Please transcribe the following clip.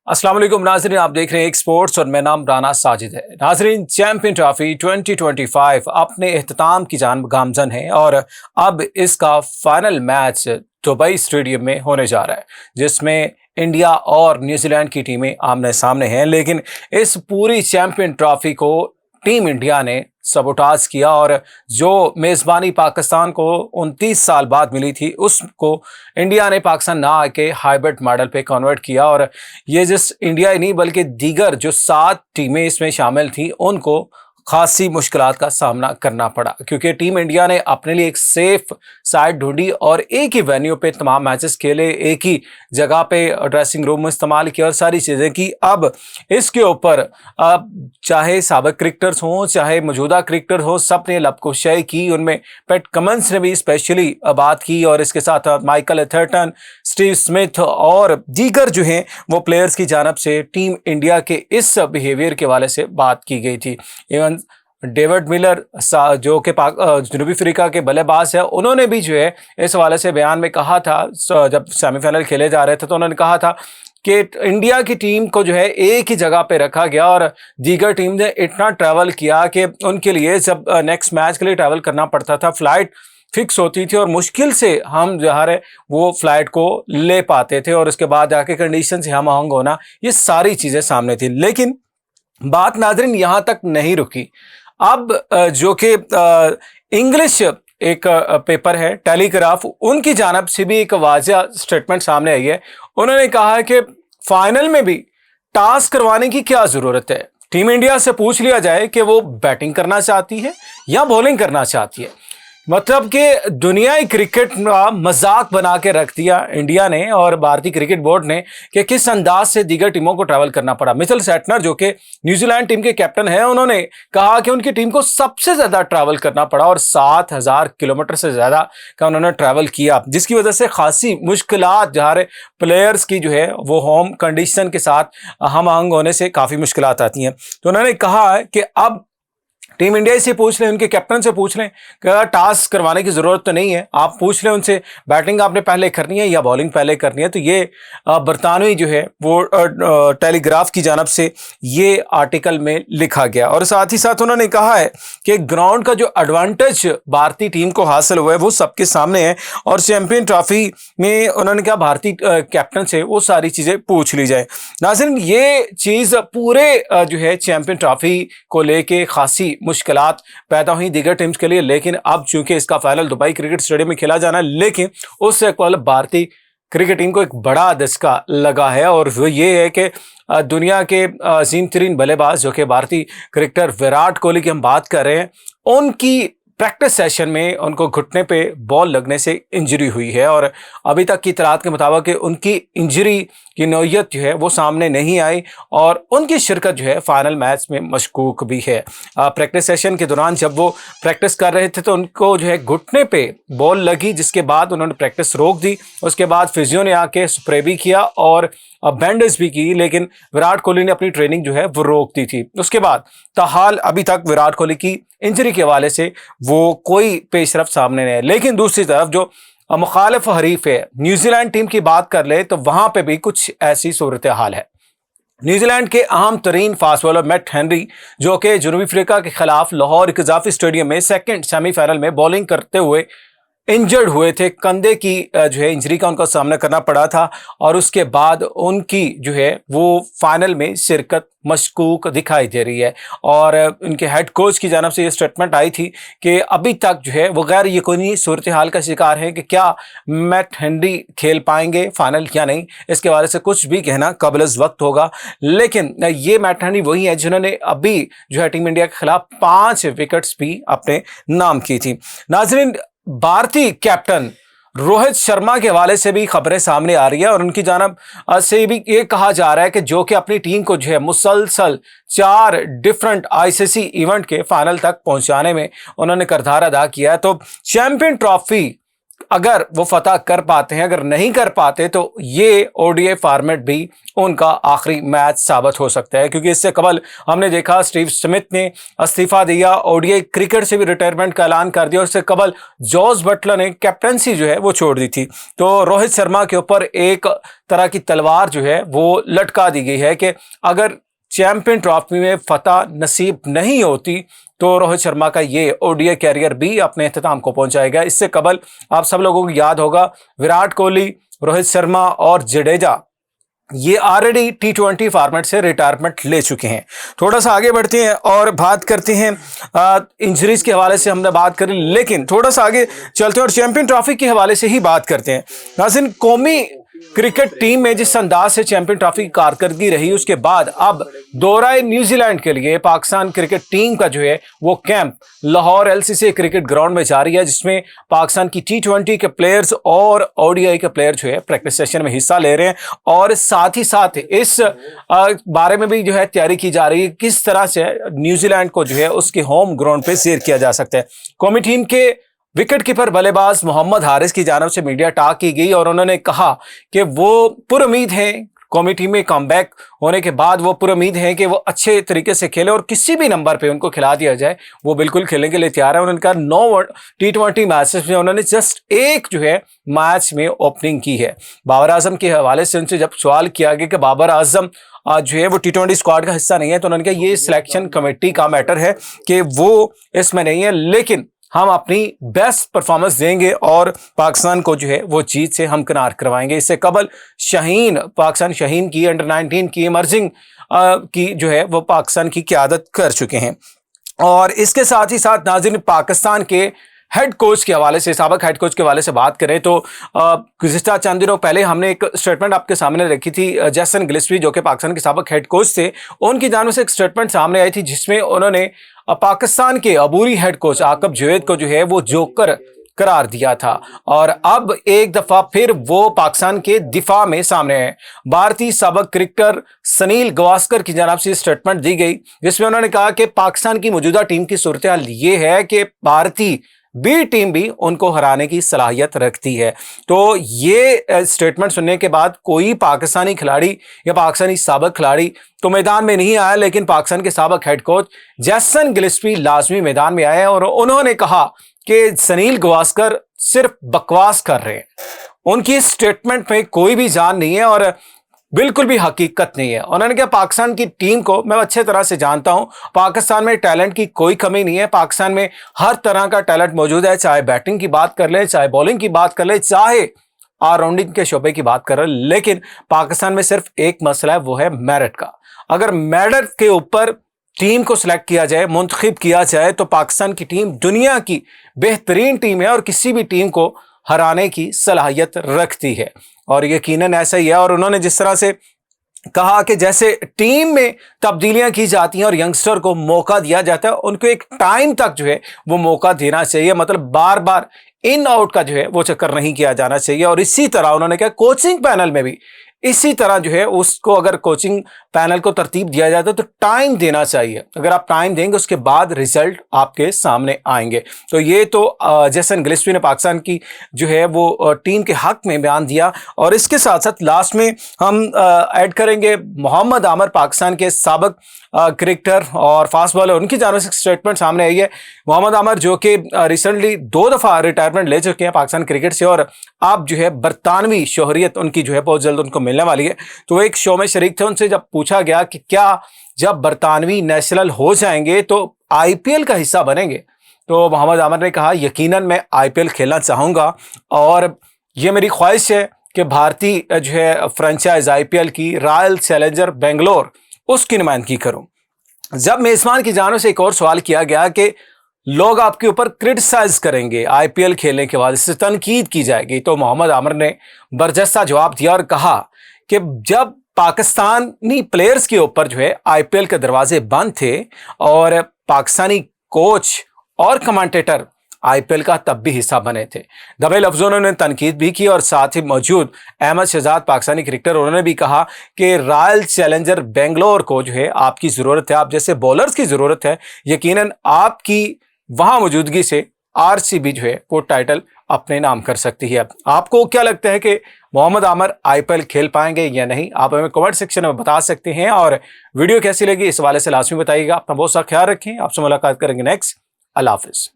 अस्सलाम वालेकुम नाज़रीन, आप देख रहे हैं एक स्पोर्ट्स और मैं नाम राना साजिद है। नाज़रीन, चैंपियन ट्रॉफी 2025 अपने इख्तिताम की जानिब गामजन है और अब इसका फाइनल मैच दुबई स्टेडियम में होने जा रहा है, जिसमें इंडिया और न्यूजीलैंड की टीमें आमने सामने हैं। लेकिन इस पूरी चैंपियन ट्रॉफी को टीम इंडिया ने सबोटाज किया और जो मेज़बानी पाकिस्तान को 29 साल बाद मिली थी, उसको इंडिया ने पाकिस्तान ना आके हाइब्रिड मॉडल पे कन्वर्ट किया। और ये जिस इंडिया ही नहीं बल्कि दीगर जो 7 टीमें इसमें शामिल थी, उनको खासी मुश्किलात का सामना करना पड़ा, क्योंकि टीम इंडिया ने अपने लिए एक सेफ साइड ढूंढी और एक ही वेन्यू पे तमाम मैचेस खेले, एक ही जगह पे ड्रेसिंग रूम इस्तेमाल किया और सारी चीज़ें की। अब इसके ऊपर चाहे साबिक क्रिकेटर्स हों चाहे मौजूदा क्रिकेटर हो, सब ने लबकुशाई की। उनमें पैट कमिंस ने भी स्पेशली बात की और इसके साथ माइकल एथरटन, स्टीव स्मिथ और दीगर जो हैं वो प्लेयर्स की जानब से टीम इंडिया के इस बिहेवियर के हवाले से बात की गई थी। इवन डेविड मिलर जो कि जनूबी अफ्रीका के बल्लेबाज है, उन्होंने भी जो है इस हवाले से बयान में कहा था, जब सेमीफाइनल खेले जा रहे थे तो उन्होंने कहा था कि इंडिया की टीम को जो है एक ही जगह पे रखा गया और दीगर टीम ने इतना ट्रैवल किया कि उनके लिए जब नेक्स्ट मैच के लिए ट्रैवल करना पड़ता था, फ्लाइट फिक्स होती थी और मुश्किल से हम जो है वो फ्लाइट को ले पाते थे और उसके बाद जाके कंडीशन से हम आहंग होना, ये सारी चीज़ें सामने थी। लेकिन बात नाज़रीन यहाँ तक नहीं रुकी। अब जो कि इंग्लिश एक पेपर है टेलीग्राफ, उनकी जानब से भी एक वाज़ह स्टेटमेंट सामने आई है। उन्होंने कहा है कि फाइनल में भी टास्क करवाने की क्या ज़रूरत है। टीम इंडिया से पूछ लिया जाए कि वो बैटिंग करना चाहती है या बॉलिंग करना चाहती है। मतलब कि दुनियाई क्रिकेट का मजाक बना के रख दिया इंडिया ने और भारतीय क्रिकेट बोर्ड ने कि किस अंदाज से दीगर टीमों को ट्रैवल करना पड़ा। मिचेल सेटनर जो कि न्यूजीलैंड टीम के कैप्टन हैं, उन्होंने कहा कि उनकी टीम को सबसे ज़्यादा ट्रैवल करना पड़ा और 7,000 किलोमीटर से ज़्यादा का उन्होंने ट्रैवल किया, जिसकी वजह से खासी मुश्किलात जहाँ प्लेयर्स की जो है वो होम कंडीशन के साथ हम आहंग होने से काफ़ी मुश्किलात आती हैं। तो उन्होंने कहा है कि अब टीम इंडिया से पूछ लें, उनके कैप्टन से पूछ लें कि टास्क करवाने की ज़रूरत तो नहीं है। आप पूछ लें उनसे, बैटिंग आपने पहले करनी है या बॉलिंग पहले करनी है। तो ये बरतानवी जो है वो टेलीग्राफ की जानब से ये आर्टिकल में लिखा गया। और साथ ही साथ उन्होंने कहा है कि ग्राउंड का जो एडवांटेज भारतीय टीम को हासिल हुआ है वो सबके सामने है और चैंपियन ट्रॉफी में उन्होंने कहा भारतीय कैप्टन से वो सारी चीज़ें पूछ ली जाए। नाज़रीन, ये चीज़ पूरे जो है चैंपियन ट्रॉफी को लेके खासी मुश्किलात पैदा हुई दीगर टीम्स के लिए। लेकिन अब चूंकि इसका फाइनल दुबई क्रिकेट स्टेडियम में खेला जाना है, लेकिन उससे कल भारतीय क्रिकेट टीम को एक बड़ा धक्का लगा है और वो ये है कि दुनिया के अजीम तरीन बल्लेबाज जो कि भारतीय क्रिकेटर विराट कोहली की हम बात कर रहे हैं, उनकी प्रैक्टिस सेशन में उनको घुटने पे बॉल लगने से इंजरी हुई है और अभी तक की इतलात के मुताबिक उनकी इंजरी की नौयत जो है वो सामने नहीं आई और उनकी शिरकत जो है फाइनल मैच में मशकूक भी है। प्रैक्टिस सेशन के दौरान जब वो प्रैक्टिस कर रहे थे तो उनको जो है घुटने पे बॉल लगी, जिसके बाद उन्होंने प्रैक्टिस रोक दी। उसके बाद फिजियो ने आके स्प्रे भी किया और बैंडेज भी की, लेकिन विराट कोहली ने अपनी ट्रेनिंग जो है वो रोक दी थी। उसके बाद ताहाल अभी तक विराट कोहली की इंजरी के हवाले से वो कोई पेशरफ सामने नहीं है। लेकिन दूसरी तरफ जो मुखालिफ हरीफ है न्यूजीलैंड टीम की बात कर ले तो वहां पे भी कुछ ऐसी सूरत हाल है। न्यूजीलैंड के अहम तरीन फास्ट बॉलर मैट हेनरी जो कि जनूबी अफ्रीका के खिलाफ लाहौर इकजाफी स्टेडियम में सेकंड सेमीफाइनल में बॉलिंग करते हुए इंजर्ड हुए थे। कंधे की जो है इंजरी का उनका सामना करना पड़ा था और उसके बाद उनकी जो है वो फाइनल में शिरकत मशकूक दिखाई दे रही है। और उनके हेड कोच की जानब से ये स्टेटमेंट आई थी कि अभी तक जो है वो गैर यकीनी सूरत हाल का शिकार है कि क्या मैट हेनरी खेल पाएंगे फाइनल या नहीं। इसके बारे से कुछ भी कहना कबल वक्त होगा। लेकिन ये मैट हेनरी वही है जिन्होंने अभी जो है टीम इंडिया के खिलाफ 5 विकेट्स भी अपने नाम की थी। नाजरीन, भारतीय कैप्टन रोहित शर्मा के हवाले से भी खबरें सामने आ रही है और उनकी जानब से भी ये कहा जा रहा है कि जो कि अपनी टीम को जो है मुसलसल 4 डिफरेंट आईसीसी इवेंट के फाइनल तक पहुंचाने में उन्होंने किरदार अदा किया है। तो चैंपियन ट्रॉफी अगर वो फतह कर पाते हैं, अगर नहीं कर पाते तो ये ओडीआई फॉर्मेट भी उनका आखिरी मैच साबित हो सकता है, क्योंकि इससे कबल हमने देखा स्टीव स्मिथ ने इस्तीफा दिया, ओडीआई क्रिकेट से भी रिटायरमेंट का ऐलान कर दिया, और इससे कबल जॉस बटलर ने कैप्टनसी जो है वो छोड़ दी थी। तो रोहित शर्मा के ऊपर एक तरह की तलवार जो है वो लटका दी गई है कि अगर चैंपियन ट्रॉफी में फतह नसीब नहीं होती तो रोहित शर्मा का ये ओडीआई कैरियर भी अपने इख्तिताम को पहुंचाएगा। इससे कबल आप सब लोगों को याद होगा विराट कोहली, रोहित शर्मा और जडेजा ये ऑलरेडी टी20 फॉर्मेट से रिटायरमेंट ले चुके हैं। थोड़ा सा आगे बढ़ते हैं और बात करते हैं इंजरीज के हवाले से हमने बात करी, लेकिन थोड़ा सा आगे चलते हैं और चैंपियन ट्रॉफी के हवाले से ही बात करते हैं। नाज़रीन, कौमी क्रिकेट टीम में जिस अंदाज से चैंपियन ट्रॉफी की कारकर्दगी रही, उसके बाद अब दौराए न्यूजीलैंड के लिए पाकिस्तान क्रिकेट टीम का जो है वो camp Lahore LCC cricket ground में जारी है, जिसमें पाकिस्तान की टी20 के प्लेयर्स और ओडीआई के प्लेयर जो है प्रैक्टिस सेशन में हिस्सा ले रहे हैं। और साथ ही साथ इस बारे में भी जो है तैयारी की जा रही है किस तरह से न्यूजीलैंड को जो है उसके होम ग्राउंड पे सैर किया जा सकता है। कौमी टीम के विकेट कीपर बल्लेबाज मोहम्मद हारिस की जानब से मीडिया टॉक की गई और उन्होंने कहा कि वो पुरुमीद हैं, कौमी टीम में कमबैक होने के बाद वो पुरुमीद हैं कि वो अच्छे तरीके से खेले और किसी भी नंबर पे उनको खिला दिया जाए वो बिल्कुल खेलने के लिए तैयार है। उन्होंने कहा 9 टी20 मैचेस में उन्होंने जस्ट एक जो है मैच में ओपनिंग की है। बाबर आजम के हवाले से उनसे जब सवाल किया गया कि बाबर आजम जो है वो टी20 स्क्वाड का हिस्सा नहीं है, तो उन्होंने कहा ये सिलेक्शन कमेटी का मैटर है कि वो इसमें नहीं है, लेकिन हम अपनी बेस्ट परफॉर्मेंस देंगे और पाकिस्तान को जो है वो जीत से हमकिनार करवाएंगे। इससे कबल पाकिस्तान शाहीन की अंडर-19 की इमर्जिंग की जो है वो पाकिस्तान की क़यादत कर चुके हैं। और इसके साथ ही साथ नाज़रीन, पाकिस्तान के हेड कोच के हवाले से, साबिक हेड कोच के हवाले से बात करें तो गुज़िश्ता चंद दिनों पहले हमने एक स्टेटमेंट आपके सामने रखी थी। जेसन गिलस्पी जो कि पाकिस्तान के साबिक हेड कोच थे, उनकी जानिब से एक स्टेटमेंट सामने आई थी जिसमें उन्होंने पाकिस्तान के अबूरी हेड कोच आकिब जावेद को जो है वो जोकर करार दिया था। और अब एक दफा फिर वो पाकिस्तान के दिफा में सामने है। भारतीय साबिक क्रिकेटर सुनील गावस्कर की जानिब से स्टेटमेंट दी गई जिसमें उन्होंने कहा कि पाकिस्तान की मौजूदा टीम की सूरत हाल ये है कि भारतीय बी टीम भी उनको हराने की सलाहियत रखती है। तो ये स्टेटमेंट सुनने के बाद कोई पाकिस्तानी खिलाड़ी या पाकिस्तानी साबिक खिलाड़ी तो मैदान में नहीं आया, लेकिन पाकिस्तान के साबिक हेड कोच जेसन गिलस्पी लाजमी मैदान में आए और उन्होंने कहा कि सुनील गावस्कर सिर्फ बकवास कर रहे हैं। उनकी स्टेटमेंट में कोई भी जान नहीं है और बिल्कुल भी हकीकत नहीं है। उन्होंने कहा पाकिस्तान की टीम को मैं अच्छे तरह से जानता हूं, पाकिस्तान में टैलेंट की कोई कमी नहीं है, पाकिस्तान में हर तरह का टैलेंट मौजूद है, चाहे बैटिंग की बात कर ले, चाहे बॉलिंग की बात कर ले, चाहे ऑलराउंडिंग के शोबे की बात कर ले, लेकिन पाकिस्तान में सिर्फ एक मसला है, वो है मेरिट का। अगर मेरिट के ऊपर टीम को सिलेक्ट किया जाए, मुंतखब किया जाए, तो पाकिस्तान की टीम दुनिया की बेहतरीन टीम है और किसी भी टीम को हराने की सलाहियत रखती है और यकीनन ऐसा ही है। और उन्होंने जिस तरह से कहा कि जैसे टीम में तब्दीलियां की जाती हैं और यंगस्टर को मौका दिया जाता है, उनको एक टाइम तक जो है वो मौका देना चाहिए, मतलब बार बार इन आउट का जो है वो चक्कर नहीं किया जाना चाहिए। और इसी तरह उन्होंने कहा कोचिंग पैनल में भी इसी तरह जो है उसको अगर कोचिंग पैनल को तरतीब दिया जाता है तो टाइम देना चाहिए। अगर आप टाइम देंगे उसके बाद रिजल्ट आपके सामने आएंगे। तो ये तो जेसन गिलस्पी ने पाकिस्तान की जो है वो टीम के हक में बयान दिया। और इसके साथ साथ लास्ट में हम ऐड करेंगे मोहम्मद आमर, पाकिस्तान के साबिक क्रिकेटर और फास्ट बॉलर, उनकी जानिब से स्टेटमेंट सामने आई है। मोहम्मद आमर जो कि रिसेंटली 2 दफ़ा रिटायरमेंट ले चुके हैं पाकिस्तान क्रिकेट से और अब जो है बरतानवी शोहरियत उनकी जो है बहुत जल्द उनको मिलने वाली है। तो वो एक शो में शरीक थे, उनसे जब पूछा गया कि क्या जब बरतानवी नेशनल हो जाएंगे तो आईपीएल का हिस्सा बनेंगे, तो मोहम्मद आमर ने कहा यकीनन मैं आईपीएल खेलना चाहूँगा और ये मेरी ख्वाहिश है कि भारतीय जो है फ्रेंचाइज आईपीएल की रॉयल चैलेंजर बेंगलोर उसकी नुमाइंदगी करूं। जब मेजबान की जानिब से एक और सवाल किया गया कि लोग आपके ऊपर क्रिटिसाइज करेंगे आईपीएल खेलने के बाद, इससे तनकीद की जाएगी, तो मोहम्मद आमर ने बरजस्ता जवाब दिया और कहा कि जब पाकिस्तानी प्लेयर्स के ऊपर जो है आईपीएल के दरवाजे बंद थे और पाकिस्तानी कोच और कमेंटेटर आईपीएल का तब भी हिस्सा बने थे। दबे लफ्जों में उन्होंने तनकीद भी की और साथ ही मौजूद अहमद शहजाद पाकिस्तानी क्रिकेटर, उन्होंने भी कहा कि रॉयल चैलेंजर बेंगलोर को जो है आपकी ज़रूरत है, आप जैसे बॉलर्स की ज़रूरत है, यकीनन आपकी वहाँ मौजूदगी से आरसीबी जो है वो टाइटल अपने नाम कर सकती है। आपको क्या लगता है कि मोहम्मद आमिर IPL खेल पाएंगे या नहीं? आप हमें कमेंट सेक्शन में बता सकते हैं। और वीडियो कैसी लगी इस हवाले से लाजमी बताइएगा। अपना बहुत सा ख्याल रखें। आपसे मुलाकात करेंगे नेक्स्ट। अल्लाह हाफिज।